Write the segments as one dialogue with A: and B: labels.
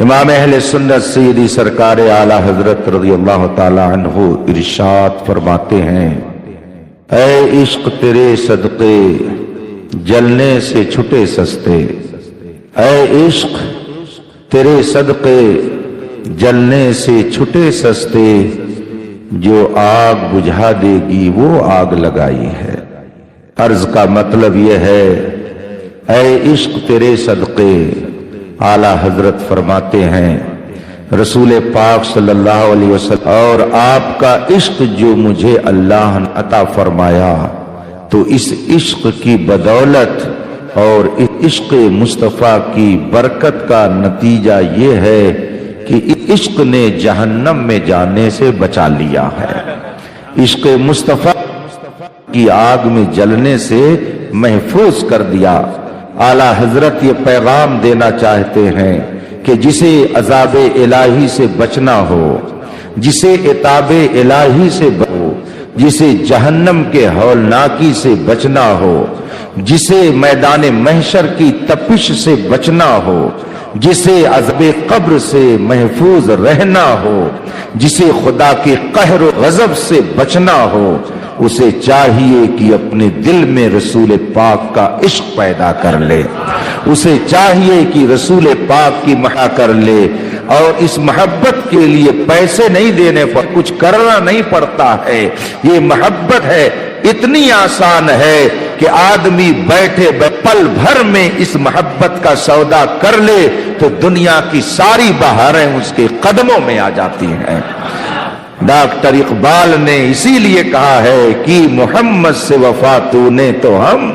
A: امام اہل سنت سیدی سرکار اعلی حضرت رضی اللہ تعالی عنہ ارشاد فرماتے ہیں، اے عشق تیرے صدقے جلنے سے چھٹے سستے، اے عشق تیرے صدقے جلنے سے چھٹے سستے، جو آگ بجھا دے گی وہ آگ لگائی ہے۔ عرض کا مطلب یہ ہے، اے عشق تیرے صدقے، اعلی حضرت فرماتے ہیں رسول پاک صلی اللہ علیہ وسلم، اور آپ کا عشق جو مجھے اللہ نے عطا فرمایا، تو اس عشق کی بدولت اور اس عشق مصطفیٰ کی برکت کا نتیجہ یہ ہے کہ عشق نے جہنم میں جانے سے بچا لیا ہے، عشق مصطفیٰ کی آگ میں جلنے سے محفوظ کر دیا۔ اعلیٰ حضرت یہ پیغام دینا چاہتے ہیں کہ جسے عذاب الہی سے بچنا ہو، جسے عتاب الہی سے بچو، جسے جہنم کے ہولناکی سے بچنا ہو، جسے میدان محشر کی تپش سے بچنا ہو، جسے عذاب قبر سے محفوظ رہنا ہو، جسے خدا کے قہر و غضب سے بچنا ہو، اسے چاہیے کہ اپنے دل میں رسول پاک کا عشق پیدا کر لے، اسے چاہیے کہ رسول پاک کی محبت کر لے، اور اس محبت کے لیے پیسے نہیں دینے پر کچھ کرنا نہیں پڑتا ہے، یہ محبت ہے اتنی آسان ہے کہ آدمی بیٹھے پل بھر میں اس محبت کا سودا کر لے تو دنیا کی ساری بہاریں اس کے قدموں میں آ جاتی ہیں۔ ڈاکٹر اقبال نے اسی لیے کہا ہے کہ محمد سے وفا تو نے تو ہم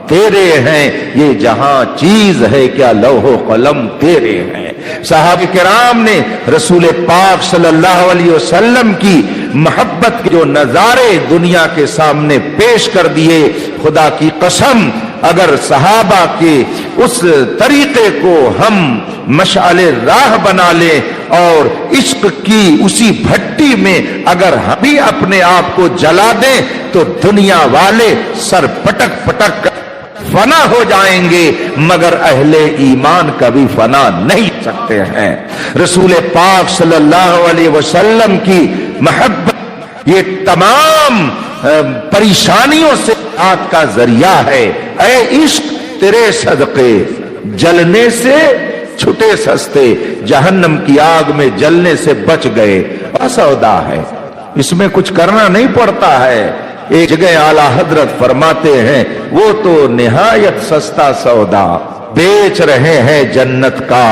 A: تیرے ہیں، یہ جہاں چیز ہے کیا لوح و قلم تیرے ہیں۔ صحابہ کرام نے رسول پاک صلی اللہ علیہ وسلم کی محبت کے جو نظارے دنیا کے سامنے پیش کر دیے، خدا کی قسم اگر صحابہ کے اس طریقے کو ہم مشعل راہ بنا لیں اور عشق کی اسی بھٹی میں اگر ہم بھی اپنے آپ کو جلا دیں تو دنیا والے سر پٹک پٹک کر فنا ہو جائیں گے، مگر اہل ایمان کبھی فنا نہیں سکتے ہیں۔ رسول پاک صلی اللہ علیہ وسلم کی محبت یہ تمام پریشانیوں سے نجات کا ذریعہ ہے۔ اے عشق تیرے صدقے جلنے سے چھٹے سستے، جہنم کی آگ میں جلنے سے بچ گئے۔ سودا ہے، اس میں کچھ کرنا نہیں پڑتا ہے۔ ایک جگہ اعلیٰ حضرت فرماتے ہیں وہ تو نہایت سستا سودا بیچ رہے ہیں جنت کا،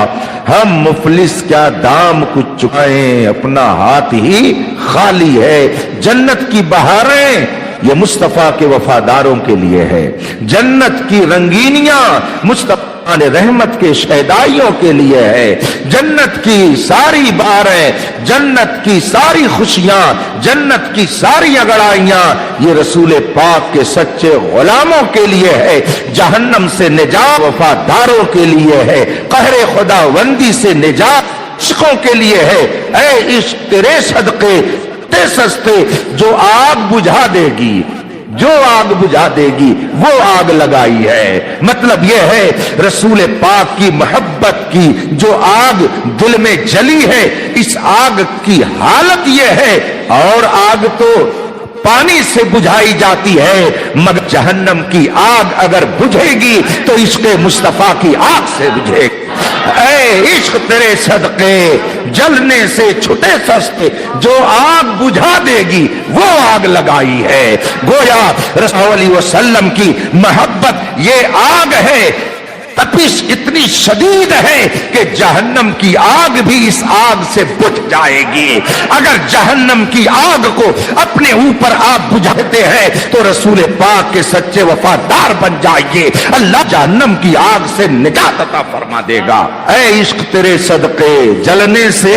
A: ہم مفلس کیا دام کچھ چکائیں، اپنا ہاتھ ہی خالی ہے۔ جنت کی بہاریں یہ مصطفیٰ کے وفاداروں کے لیے ہے، جنت کی رنگینیاں مصطفیٰ رحمت کے شہدائیوں کے لیے ہے، جنت کی ساری بہاریں، جنت کی ساری خوشیاں، جنت کی ساری اگڑائیاں یہ رسول پاک کے سچے غلاموں کے لیے ہے، جہنم سے نجات وفاداروں کے لیے ہے، قہر خداوندی سے نجات عشقوں کے لیے ہے۔ اے عشق تیرے صدقے تے سستے، جو آگ بجھا دے گی، جو آگ بجھا دے گی وہ آگ لگائی ہے۔ مطلب یہ ہے رسول پاک کی محبت کی جو آگ دل میں جلی ہے، اس آگ کی حالت یہ ہے، اور آگ تو پانی سے بجھائی جاتی ہے، مگر جہنم کی آگ اگر بجھے گی تو عشق مصطفیٰ کی آگ سے بجھے گی۔ اے عشق تیرے صدقے جلنے سے چھٹے سستے، جو آگ بجھا دے گی وہ آگ لگائی ہے۔ گویا رسول اللہ علیہ وسلم کی محبت یہ آگ ہے، تپش اتنی شدید ہے کہ جہنم کی آگ بھی اس آگ سے بجھ جائے گی۔ اگر جہنم کی آگ کو اپنے اوپر آپ بجھاتے ہیں تو رسول پاک کے سچے وفادار بن جائیے، اللہ جہنم کی آگ سے نجات عطا فرما دے گا۔ اے عشق تیرے صدقے جلنے سے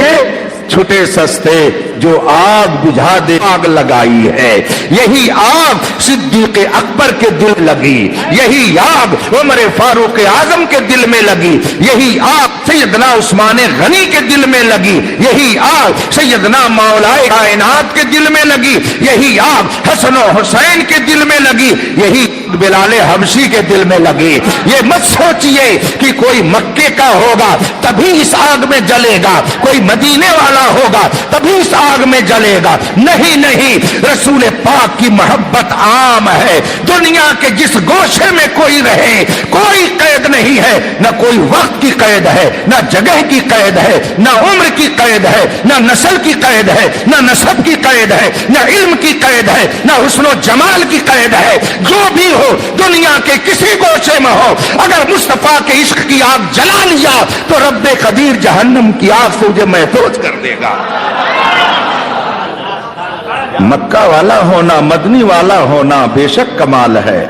A: چھٹے سستے، جو آگ بجھا دے آگ لگائی ہے. یہی آگ صدیق اکبر کے دل لگی, یہی آگ عمر فاروق اعظم کے دل میں لگی, یہی آگ سیدنا عثمان غنی کے دل میں لگی, یہی آگ سیدنا مولا کائنات کے دل میں لگی, یہی آگ حسن و حسین کے دل میں لگی, یہی بلال حبشی کے دل میں لگی. یہ مت سوچئے کہ کوئی مکے کا ہوگا تبھی اس آگ میں جلے گا, کوئی مدینے والا ہوگا تبھی اس آگ میں جلے گا. نہیں نہیں, رسول پاک کی محبت عام ہے. دنیا کے جس گوشے میں کوئی رہے, کوئی قید نہیں ہے, نہ کوئی وقت کی قید ہے, نہ جگہ کی قید ہے, نہ عمر کی قید ہے, نہ نسل کی قید ہے, نہ نسب کی قید ہے, نہ علم کی قید ہے, نہ حسن و جمال کی قید ہے. جو بھی ہو, دنیا کے کسی گوشے میں ہو, اگر مصطفیٰ کے عشق کی آگ جلا لیا تو رب قدیر جہنم کی آگ سے مجھے محفوظ کر دے گا. مکہ والا ہونا, مدنی والا ہونا بے شک کمال ہے,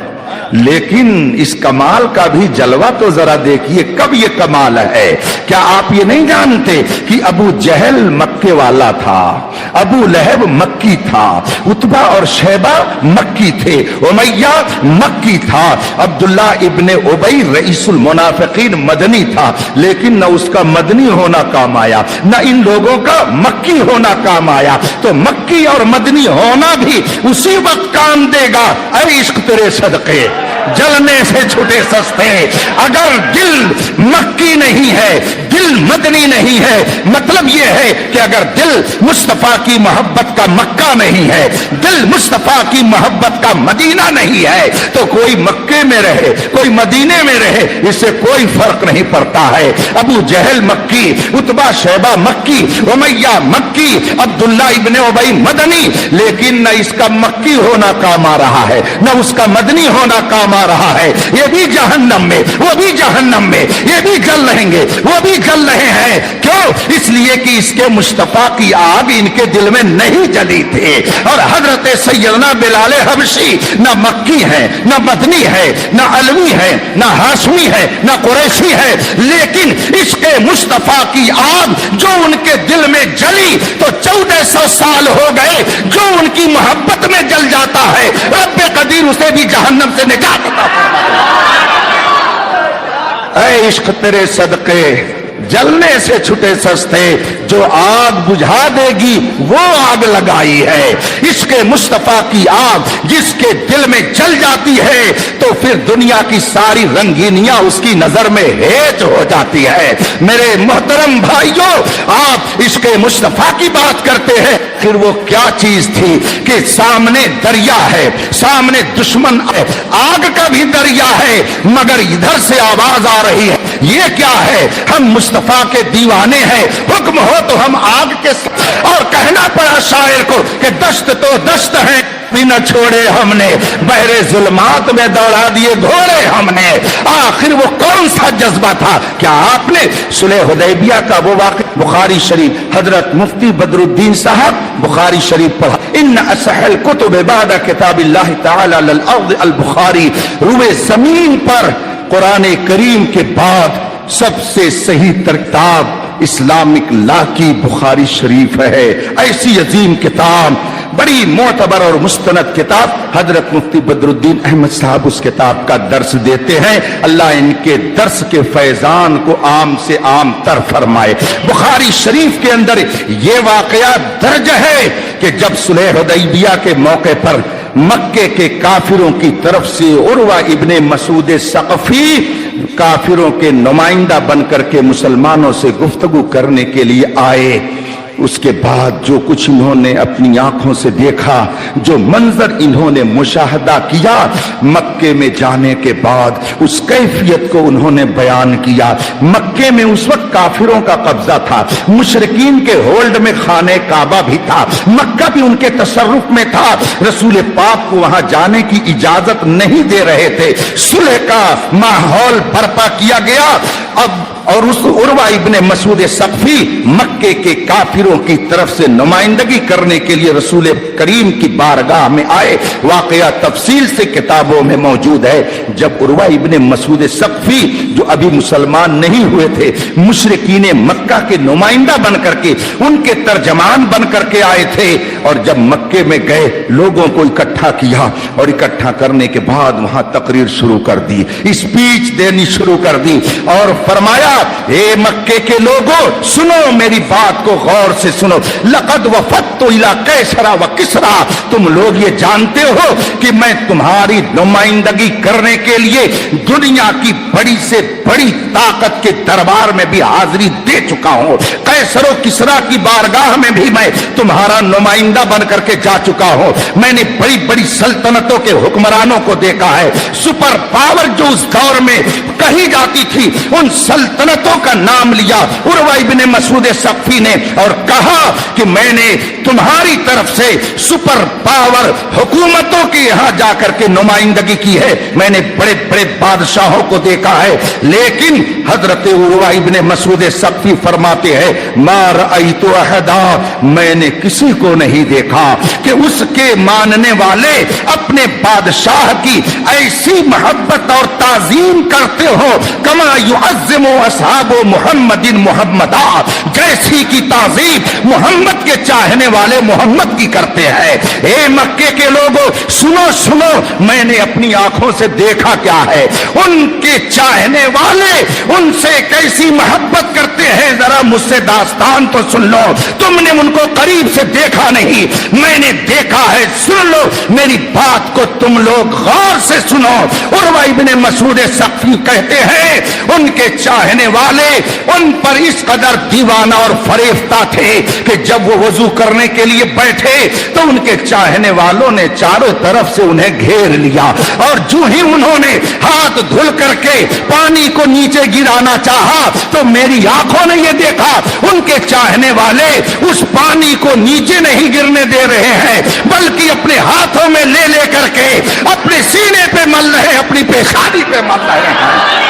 A: لیکن اس کمال کا بھی جلوہ تو ذرا دیکھیے. کب یہ کمال ہے؟ کیا آپ یہ نہیں جانتے کہ ابو جہل مکے والا تھا, ابو لہب مکی تھا, عتبہ اور شیبہ مکی تھے, امیہ مکی تھا, عبداللہ ابن ابی رئیس المنافقین مدنی تھا, لیکن نہ اس کا مدنی ہونا کام آیا, نہ ان لوگوں کا مکی ہونا کام آیا. تو مکی اور مدنی ہونا بھی اسی وقت کام دے گا. اے عشق تیرے صدقے جلنے سے چھٹے سستے. اگر دل مکی نہیں ہے, دل مدنی نہیں ہے, مطلب یہ ہے کہ اگر دل مصطفیٰ کی محبت کا مکہ نہیں ہے, دل مصطفیٰ کی محبت کا مدینہ نہیں ہے, تو کوئی مکے میں رہے, کوئی مدینے میں رہے, اس سے کوئی فرق نہیں پڑتا ہے. ابو جہل مکی, عتبہ شیبہ مکی, امیہ مکی, عبداللہ ابن ابی مدنی, لیکن نہ اس کا مکی ہونا کام آ رہا ہے, نہ اس کا مدنی ہونا کام آ رہا ہے. یہ بھی جہنم میں, وہ بھی جہنم میں, یہ بھی جل رہیں گے, وہ بھی جل رہے ہیں. کیوں؟ اس لیے کہ اس کے مصطفیٰ کی آگ ان کے دل میں نہیں جلی تھی. اور حضرت سیدنا بلال حبشی نہ مکی ہے, نہ مدنی ہے, نہ علوی ہے, نہ ہاشمی ہے, نہ قریشی ہے, لیکن اس کے مصطفیٰ کی آگ جو ان کے دل میں جلی تو 1400 سال ہو گئے. جو ان کی محبت میں جل جاتا ہے, رب قدیر اسے بھی جہنم سے نجات عطا فرماتا. اے عشق تیرے صدقے جلنے سے چھٹے سستے, جو آگ بجھا دے گی وہ آگ لگائی ہے. عشق مصطفیٰ کی آگ جس کے دل میں جل جاتی ہے تو پھر دنیا کی ساری رنگینیاں اس کی نظر میں ہیچ ہو جاتی ہے. میرے محترم بھائیوں, آپ عشق مصطفیٰ کی بات کرتے ہیں, پھر وہ کیا چیز تھی کہ سامنے دریا ہے, سامنے دشمن ہے, آگ کا بھی دریا ہے, مگر ادھر سے آواز آ رہی ہے. یہ کیا ہے؟ ہم مصطفیٰ کے دیوانے ہیں, حکم ہو تو ہم آگ کے اور کہنا پڑا شاعر کو کہ دشت تو دشت ہے بھی نہ چھوڑے ہم نے, بحر ظلمات میں دوڑا دیے گھوڑے ہم نے. آخر وہ کون سا جذبہ تھا؟ کیا آپ نے صلح حدیبیہ کا وہ واقعہ بخاری شریف حضرت مفتی بدر الدین صاحب بخاری شریف پڑھا؟ ان اصح الکتب بعد کتاب اللہ تعالی للارض البخاری, روئے زمین پر قرآن کریم کے بعد سب سے صحیح کتاب اسلامک لا کی بخاری شریف ہے. ایسی عظیم کتاب, بڑی معتبر اور مستند کتاب. حضرت مفتی بدر الدین احمد صاحب اس کتاب کا درس دیتے ہیں. اللہ ان کے درس کے فیضان کو عام سے عام تر فرمائے. بخاری شریف کے اندر یہ واقعہ درج ہے کہ جب صلح حدیبیہ کے موقع پر مکے کے کافروں کی طرف سے عروہ ابن مسعود ثقفی کافروں کے نمائندہ بن کر کے مسلمانوں سے گفتگو کرنے کے لیے آئے, اس کے بعد جو کچھ انہوں نے اپنی آنکھوں سے دیکھا, جو منظر انہوں نے مشاہدہ کیا مکے میں جانے کے بعد, اس کیفیت کو انہوں نے بیان کیا. مکے میں اس وقت کافروں کا قبضہ تھا, مشرکین کے ہولڈ میں خانہ کعبہ بھی تھا, مکہ بھی ان کے تصرف میں تھا. رسول پاک کو وہاں جانے کی اجازت نہیں دے رہے تھے. صلح کا ماحول برپا کیا گیا.
B: और उस उर्वा इब्ने मसूद सक़फ़ी मक्के के काफिरों की तरफ से नुमाइंदगी करने के लिए रसूल करीम की बारगाह में आए। वाक़या तफसील से किताबों में मौजूद है। जब उर्वा इब्ने मसूद सक़फ़ी जो अभी मुसलमान नहीं हुए थे, मुशरिकीन मक्का के नुमाइंदा बन करके, उनके तर्जमान बन करके आए थे, और जब मक्के में गए लोगों को इकट्ठा किया, और इकट्ठा करने के बाद वहां तकरीर शुरू कर दी, स्पीच देनी शुरू कर दी, और फरमाया, ए मक्के के लोगों, सुनो मेरी बात को गौर से सुनो। लक़द वफ़दतु इला कैसरा व किसरा, तुम लोग ये जानते हो कि मैं तुम्हारी नुमाइंदगी करने के लिए दुनिया की बड़ी से बड़ी ताकत के दरबार में भी हाजिरी दे चुका हूं। कैसरो किसरा की बारगाह में भी मैं तुम्हारा नुमाइंदा बन करके जा चुका हूं। मैंने बड़ी बड़ी सल्तनतों के हुक्मरानों को देखा है। सुपर पावर जो उस दौर में कही जाती थी, उन सल्तनतों का नाम लिया उर्वा इब्ने मसूद सक़फ़ी ने, और कहा कि मैंने तुम्हारी तरफ से सुपर पावर हुकूमतों के यहां जाकर के नुमाइंदगी की है। मैंने बड़े बड़े बादशाहों को देखा है, लेकिन हजरत उर्वा इब्ने मसूद सक़फ़ी फरमाते हैं, मा रअयतु अहदा, मैंने किसी को नहीं देखा कि उसके मानने वाले अपने बादशाह की ऐसी मोहब्बत और ताजीम करते हो, कमा युअज़्ज़िमु अस्हाबु मुहम्मदिन मुहम्मदा, जैसी की ताजीम मोहम्मद के चाहने वाले मोहम्मद की करते हैं। ए मक्के के लोगों, सुनो सुनो, मैंने अपनी आंखों से देखा क्या है, उनके चाहने वाले उनसे कैसी मोहब्बत करते हैं, जरा मुझसे दास्तान तो सुन लो। तुमने उनको करीब से देखा नहीं, मैंने देखा है, सुन लो मेरी बात को, तुम लोग गौर से सुनो। उर्वा इब्ने मसूद सक़फ़ी कहते हैं, उनके चाहने वाले उन पर इस कदर दीवाना और फरेफ्ता थे कि जब वो वजू करने के लिए बैठे तो उनके चाहने वालों ने चारों तरफ से उन्हें घेर लिया, और जो ही उन्होंने हाथ धुल करके पानी को नीचे गिराना चाहा तो मेरी आंखों ने ये देखा, उनके चाहने वाले उस पानी को नीचे नहीं गिरने दे रहे हैं, बल्कि अपने हाथों में ले ले करके अपने सीने पे मल रहे, अपनी पेशानी पे मल रहे हैं।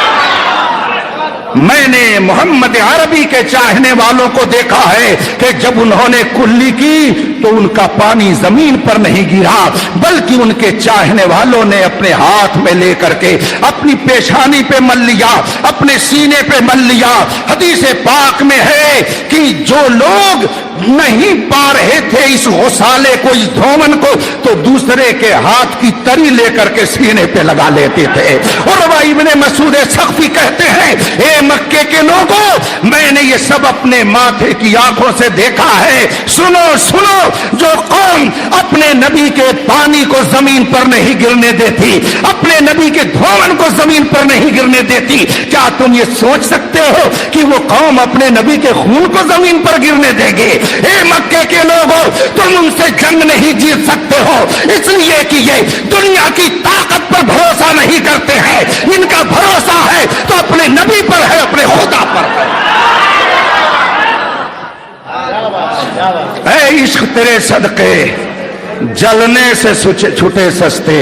B: मैंने मोहम्मद अरबी के चाहने वालों को देखा है कि जब उन्होंने कुल्ली की तो उनका पानी जमीन पर नहीं गिरा, बल्कि उनके चाहने वालों ने अपने हाथ में लेकर के अपनी पेशानी पे मल लिया, अपने सीने पे मल लिया। हदीस पाक में है कि जो लोग नहीं पा रहे थे इस गौसाले को, इस धोमन को, तो दूसरे के हाथ की तरी लेकर के सीने पे लगा लेते थे। उर्वा इब्ने मसूद सक़फ़ी कहते हैं, ए मक्के के लोगों, मैंने ये सब अपने माथे की आंखों से देखा है। सुनो सुनो, जो कौम अपने नबी के पानी को जमीन पर नहीं गिरने देती, अपने नबी के धोमन को जमीन पर नहीं गिरने देती, क्या तुम ये सोच सकते हो कि वो कौम अपने नबी के खून को जमीन पर गिरने देंगे? ए मक्के के लोगों, तुम उनसे जंग नहीं जीत सकते हो, इसलिए कि ये दुनिया की ताकत पर भरोसा नहीं करते हैं। इनका भरोसा है तो अपने नबी पर है, अपने खुदा पर है। ऐ इश्क तेरे सदके, जलने से छुटे सस्ते,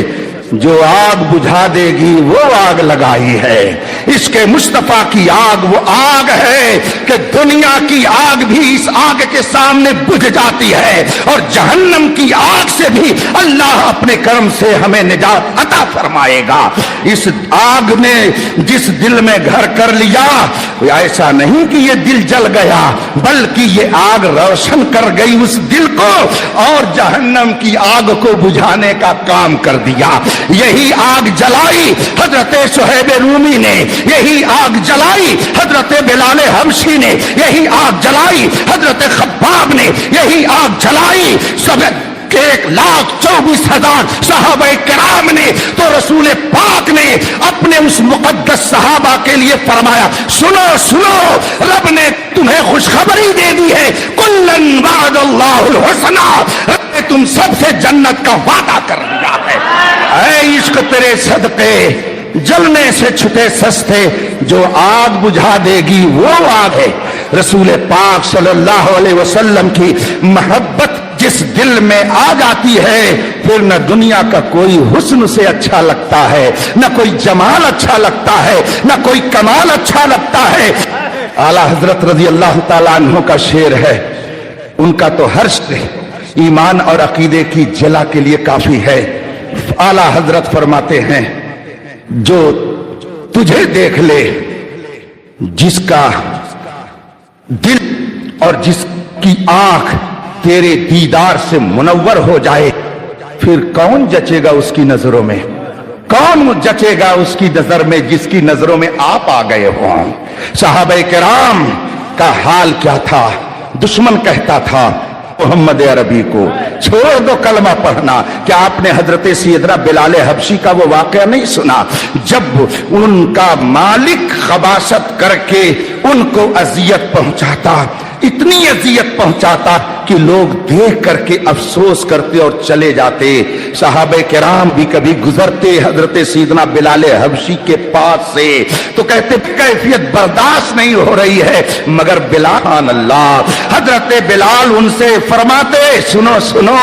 B: जो आग बुझा देगी वो आग लगाई है। इसके मुस्तफा की आग वो आग है कि दुनिया की आग भी इस आग के सामने बुझ जाती है, और जहन्नम की आग से भी अल्लाह अपने करम से हमें निजात अता फरमाएगा। इस आग ने जिस दिल में घर कर लिया, ऐसा नहीं कि ये दिल जल गया, बल्कि ये आग रोशन कर गई उस दिल को, और जहन्नम की आग को बुझाने का काम कर दिया। यही आग जलाई हजरत सुहैब रूमी ने, यही आग जलाई हजरत बिलाल हबशी ने, यही आग जलाई हजरत खब्बाब ने, यही आग जलाई सब 1,24,000 सहाबा किराम ने। तो रसूल पाक ने अपने उस मुकद्दस सहाबा के लिए फरमाया, सुनो सुनो, रब ने तुम्हें खुशखबरी दे दी है, कुल्लन वअदल्लाहुल हुस्ना, रब ने तुम सबसे जन्नत का वादा कर दिया है। ऐ इश्क तेरे सदके, जलने से छुटे सस्ते, जो आग बुझा देगी वो आग है। रसूल पाक सल्लल्लाहु अलैहि वसल्लम की मोहब्बत जिस जिस दिल में आ जाती है फिर न दुनिया का कोई हुस्न से अच्छा लगता है, न कोई जमाल अच्छा लगता है, न कोई कमाल अच्छा लगता है। आला हजरत रजी अल्लाह ताला अन्हु का शेर है, उनका तो हर शेर ईमान और अकीदे की जला के लिए काफी है। आला हजरत फरमाते हैं, जो तुझे देख ले, जिसका दिल और जिसकी आंख तेरे दीदार से मुनव्वर हो जाए, फिर कौन जचेगा उसकी नजरों में, कौन जचेगा उसकी नजर में जिसकी नजरों में आप आ गए हो। सहाबे किराम का हाल क्या था? दुश्मन कहता था मोहम्मद अरबी को छोड़ दो कलमा पढ़ना। क्या आपने हजरत सैयदना बिलाल हबशी का वो वाकया नहीं सुना, जब उनका मालिक खबासत करके उनको अजियत पहुंचाता, इतनी अजियत पहुंचाता कि लोग देख करके अफसोस करते और चले जाते। सहाबे किराम भी कभी गुजरते हजरत सैयदना बिलाल हबशी के पास से तो कहते कैफियत बर्दाश्त नहीं हो रही है, मगर बिलाल अल्लाह, हजरत बिलाल उनसे फरमाते, सुनो सुनो,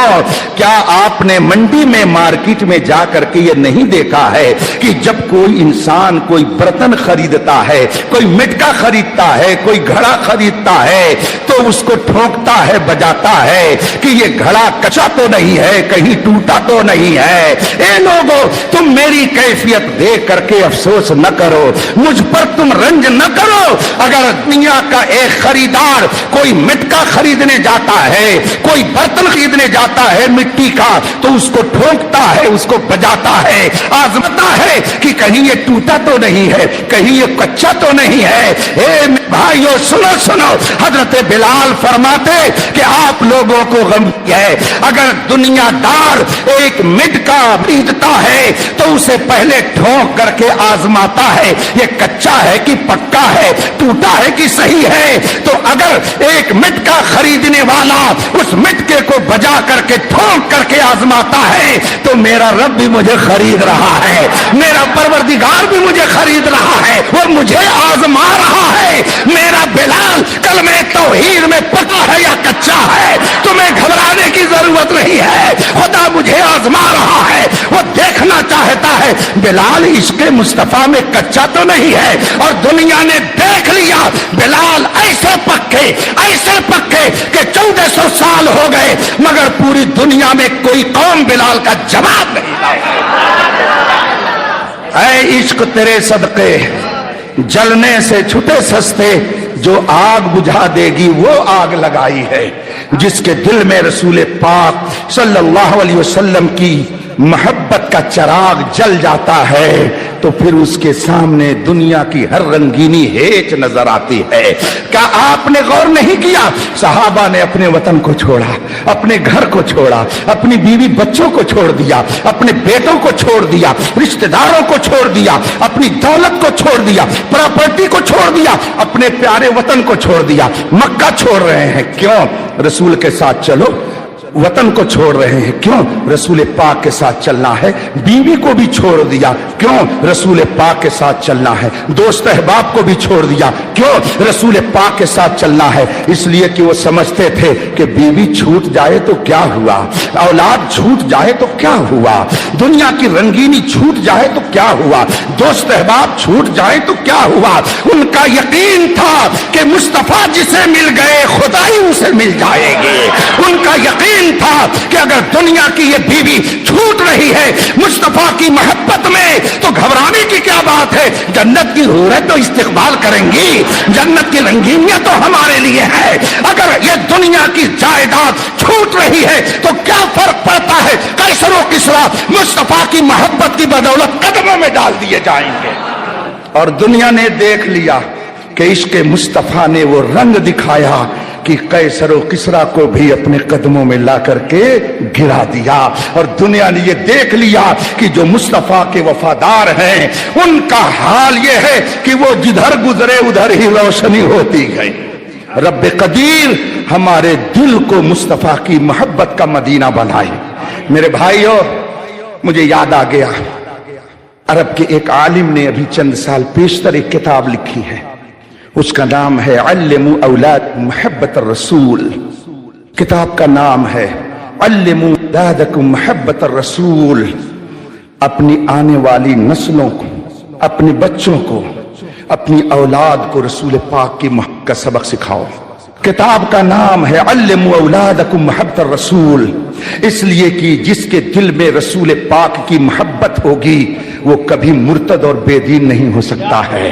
B: क्या आपने मंडी में मार्केट में जा करके ये नहीं देखा है कि जब कोई इंसान कोई बर्तन खरीदता है, कोई मिटका खरीदता है, कोई घड़ा खरीदता है, तो उसको ठोकता है, बजाता है कि ये घड़ा कच्चा तो नहीं है, कहीं टूटा तो नहीं है। ए लोगों, तुम मेरी कैफियत देख करके अफसोस न करो, मुझ पर तुम रंज न करो। अगर दुनिया का एक खरीदार कोई मिटका खरीदने जाता है, कोई बर्तन खरीदने जाता है मिट्टी का, तो उसको ठोकता है, उसको बजाता है, आजमाता है कि कहीं ये टूटा तो नहीं है, कहीं ये कच्चा तो नहीं है। ए भाइयों सुनो सुनो, हजरत बिलाल फरमाते कि आप लोगों को गम है, अगर दुनियादार एक मिटका खरीदता है तो उसे पहले ठोक करके आजमाता है ये कच्चा है कि पक्का है, टूटा है कि सही है। तो अगर एक मिटका खरीदने वाला उस मिटके को बजा करके ठोक करके आजमाता है, तो मेरा रब भी मुझे खरीद रहा है, मेरा परवरदिगार भी मुझे खरीद रहा है, वो मुझे आजमा रहा है। मेरा बिलाल कलमे तौहीद में पक्का है या कच्चा है, तुम्हें घबराने की जरूरत नहीं है, खुदा मुझे आजमा रहा है, वो देखना चाहता है बिलाल इसके मुस्तफा में कच्चा तो नहीं है। और दुनिया ने देख लिया बिलाल ऐसे पक्के कि 1400 साल हो गए, मगर पूरी दुनिया में कोई कौम बिलाल का जवाब नहीं लाया। ऐ इश्क तेरे सदके जलने से छुटे सस्ते, जो आग बुझा देगी वो आग लगाई है। जिसके दिल में रसूल पाक सल्लल्लाहु अलैहि वसल्लम की मोहब्बत का चिराग जल जाता है, तो फिर उसके सामने दुनिया की हर रंगीनी हेच नजर आती है। क्या आपने गौर नहीं किया, सहाबा ने अपने वतन को छोड़ा, अपने घर को छोड़ा, अपनी बीवी बच्चों को छोड़ दिया, अपने बेटों को छोड़ दिया, रिश्तेदारों को छोड़ दिया, अपनी दौलत को छोड़ दिया, प्रॉपर्टी को छोड़ दिया, अपने प्यारे वतन को छोड़ दिया, मक्का छोड़ रहे हैं। क्यों? रसूल के साथ चलो। वतन को छोड़ रहे हैं, क्यों? रसूल पाक के साथ चलना है। बीवी को भी छोड़ दिया, क्यों? रसूल पाक के साथ चलना है। दोस्त अहबाब को भी छोड़ दिया, क्यों? रसूल पाक के साथ चलना है। इसलिए कि वो समझते थे कि बीवी छूट जाए तो क्या हुआ, औलाद छूट जाए तो क्या हुआ, दुनिया की रंगीनी छूट जाए तो क्या हुआ, दोस्त अहबाब छूट जाए तो क्या हुआ। उनका यकीन था कि मुस्तफा जिसे मिल गए खुदाई उसे मिल जाएगी। उनका यकीन था कि अगर दुनिया की ये बीवी छूट रही है मुस्तफा की मोहब्बत में, तो घबराने की क्या बात है। जन्नत की हूरें तो इस्तिकबाल करेंगी, जन्नत की रंगीनियां तो हमारे लिए है। अगर ये दुनिया की जायदाद छूट रही है तो क्या फर्क पड़ता है, कैसरो किसरा मुस्तफा की मोहब्बत की बदौलत कदमों में डाल दिए जाएंगे। और दुनिया ने देख लिया कि इश्क मुस्तफा ने वो रंग दिखाया कि कैसर और किसरा को भी अपने कदमों में ला करके गिरा दिया। और दुनिया ने ये देख लिया कि जो मुस्तफा के वफादार हैं उनका हाल ये है कि वो जिधर गुजरे उधर ही रोशनी होती गई। रब कदीर हमारे दिल को मुस्तफा की मोहब्बत का मदीना बनाए। मेरे भाइयों, मुझे याद आ गया, अरब के एक आलिम ने अभी चंद साल पेशतर एक किताब लिखी है, उसका नाम है अल्लिमू औलाद मोहब्बत रसूल। किताब का नाम है अल्लिमू औलादकुम मोहब्बत रसूल, अपनी आने वाली नस्लों को, अपने बच्चों को, अपनी औलाद को रसूल पाक की मोहब्बत का सबक सिखाओ। किताब का नाम है अल्लिमू औलादकुम मोहब्बत रसूल, इसलिए कि जिसके दिल में रसूल पाक की मोहब्बत होगी वो कभी मुर्तद और बेदीन नहीं हो सकता है।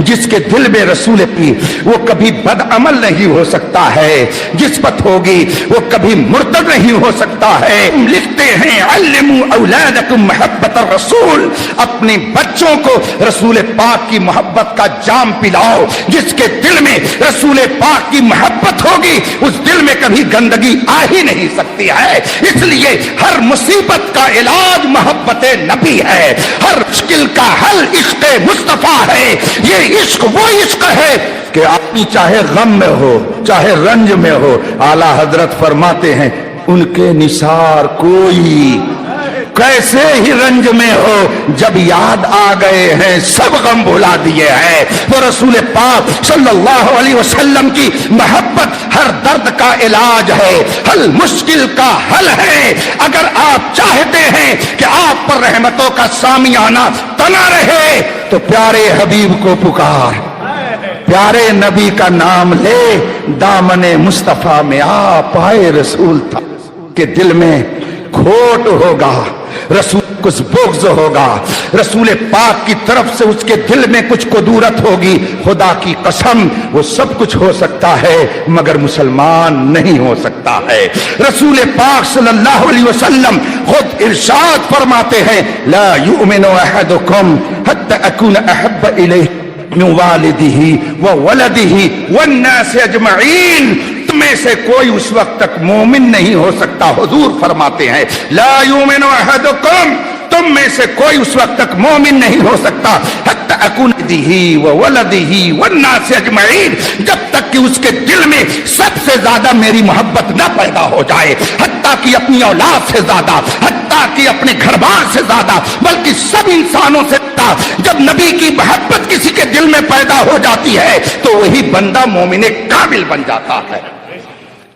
B: जिसके दिल में रसूल की, वो कभी बदअमल नहीं हो सकता है। जिस पर होगी वो कभी मुर्तद नहीं हो सकता है। लिखते हैं अल्लिमू औलादकुम मोहब्बत रसूल, अपने बच्चों को रसूल पाक की मोहब्बत का जाम पिलाओ। जिसके दिल में रसूल पाक की मोहब्बत होगी उस दिल में कभी गंदगी आ ही नहीं सकती है। इसलिए हर मुसीबत का इलाज मोहब्बत नबी है, हर मुश्किल का हल इश्क मुस्तफा है। ये इश्क वो इश्क है कि आदमी चाहे गम में हो चाहे रंज में हो, आला हजरत फरमाते हैं उनके निसार कोई कैसे ही रंज में हो, जब याद आ गए हैं सब गम भुला दिए हैं। वो रसूल पाक सल्लल्लाहु अलैहि वसल्लम की मोहब्बत हर दर्द का इलाज है, हर मुश्किल का हल है। अगर आप चाहते हैं कि आप पर रहमतों का सामियाना तना रहे तो प्यारे हबीब को पुकार, प्यारे नबी का नाम ले, दामने मुस्तफा में आ पाए रसूल था के दिल में खोट होगा, रसूल कुछ बुग़्ज़ होगा, रसूल पाक की तरफ से उसके दिल में कुछ कुदूरत होगी। खुदा की कसम वो सब कुछ हो सकता है मगर मुसलमान नहीं हो सकता है। रसूल पाक सल्लल्लाहु अलैहि वसल्लम खुद इरशाद फरमाते हैं ला युमिनु अहदुकुम हत्ता अकूना अहब्बा इलैहि मिन वालिदिही व वलदिही वन्नास अजमईन, में से कोई उस वक्त तक मोमिन नहीं हो सकता। हुजूर फरमाते हैं ला युमिनु अहदुकुम, तुम में से कोई उस वक्त तक मोमिन नहीं हो सकता हत्ता अकून बिही व वलदिही वन्नास अजमईन, जब तक कि उसके दिल में सबसे ज्यादा मेरी मोहब्बत न पैदा हो जाए, हत्ता कि अपनी औलाद से ज्यादा, हत्ता कि अपने घर बार से ज्यादा, बल्कि सब इंसानों से ज्यादा। जब नबी की मोहब्बत किसी के दिल में पैदा हो जाती है तो वही बंदा मोमिन कामिल बन जाता है।